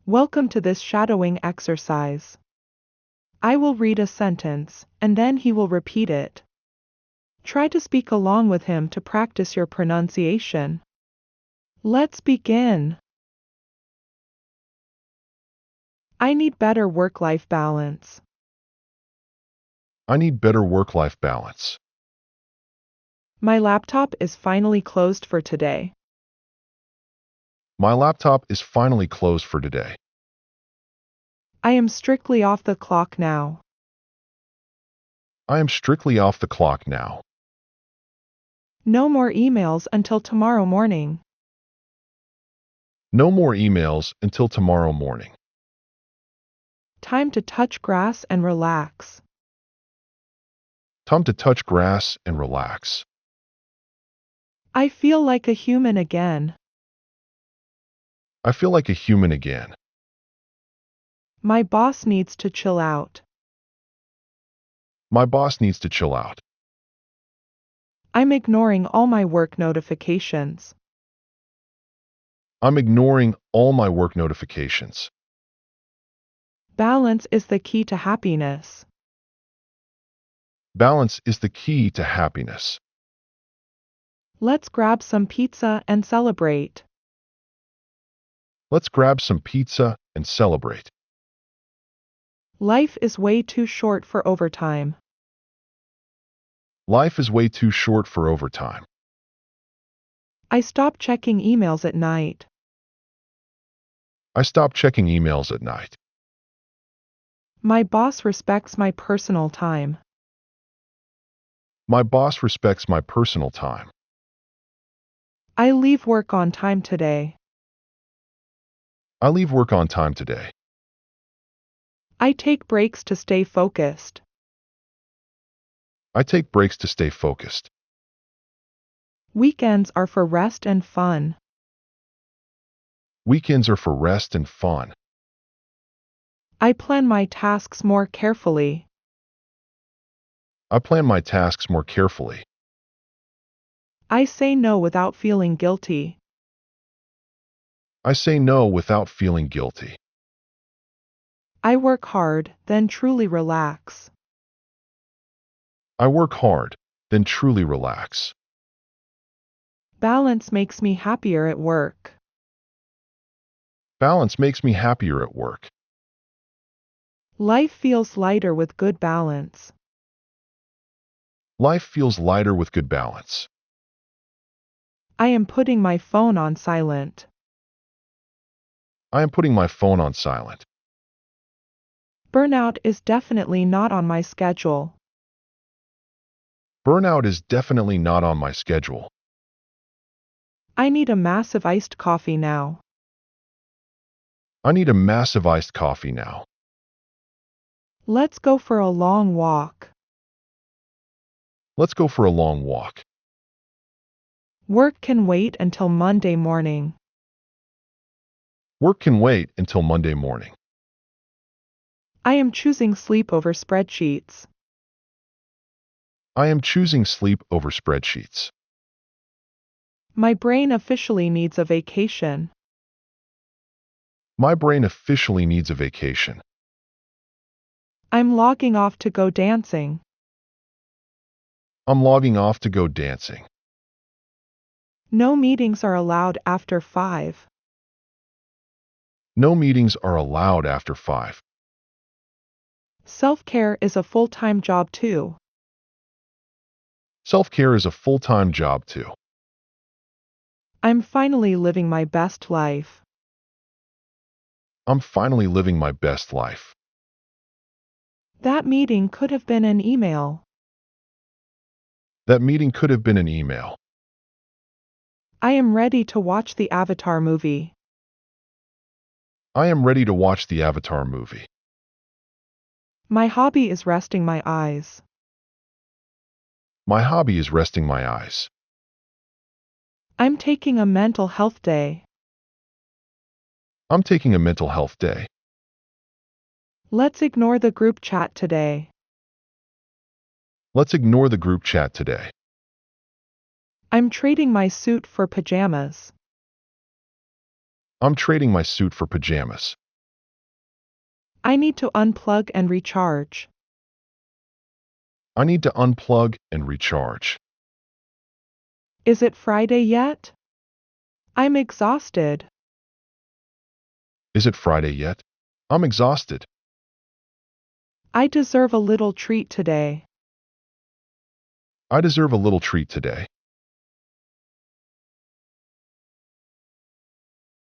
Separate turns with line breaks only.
Welcome to this shadowing exercise. I will read a sentence, and then he will repeat it. Try to speak along with him to practice your pronunciation. Let's begin. I need better work-life balance.
I need better work-life balance.
My laptop is finally closed for today.
My laptop is finally closed for today.
I am strictly off the clock now.
I am strictly off the clock now.
No more emails until tomorrow morning.
No more emails until tomorrow morning.
Time to touch grass and relax.
Time to touch grass and relax.
I feel like a human again.
I feel like a human again.
My boss needs to chill out.
My boss needs to chill out.
I'm ignoring all my work notifications.
I'm ignoring all my work notifications.
Balance is the key to happiness.
Balance is the key to happiness.
Let's grab some pizza and celebrate.
Let's grab some pizza and celebrate.
Life is way too short for overtime.
Life is way too short for overtime.
I stopped checking emails at night.
I stopped checking emails at night.
My boss respects my personal time.
My boss respects my personal time.
I leave work on time today.
I leave work on time today.
I take breaks to stay focused.
I take breaks to stay focused.
Weekends are for rest and fun.
Weekends are for rest and fun.
I plan my tasks more carefully.
I plan my tasks more carefully.
I say no without feeling guilty.
I say no without feeling guilty.
I work hard, then truly relax.
I work hard, then truly relax.
Balance makes me happier at work.
Balance makes me happier at work.
Life feels lighter with good balance.
Life feels lighter with good balance.
I am putting my phone on silent.
I am putting my phone on silent.
Burnout is definitely not on my schedule.
Burnout is definitely not on my schedule.
I need a massive iced coffee now.
I need a massive iced coffee now.
Let's go for a long walk.
Let's go for a long walk.
Work can wait until Monday morning.
Work can wait until Monday morning.
I am choosing sleep over spreadsheets.
I am choosing sleep over spreadsheets.
My brain officially needs a vacation.
My brain officially needs a vacation.
I'm logging off to go dancing.
I'm logging off to go dancing.
No meetings are allowed after 5.
No meetings are allowed after 5.
Self-care is a full-time job too.
Self-care is a full-time job too.
I'm finally living my best life.
I'm finally living my best life.
That meeting could have been an email.
That meeting could have been an email.
I am ready to watch the Avatar movie.
I am ready to watch the Avatar movie.
My hobby is resting my eyes.
My hobby is resting my eyes.
I'm taking a mental health day.
I'm taking a mental health day.
Let's ignore the group chat today.
Let's ignore the group chat today.
I'm trading my suit for pajamas.
I'm trading my suit for pajamas.
I need to unplug and recharge.
I need to unplug and recharge.
Is it Friday yet? I'm exhausted.
Is it Friday yet? I'm exhausted.
I deserve a little treat today.
I deserve a little treat today.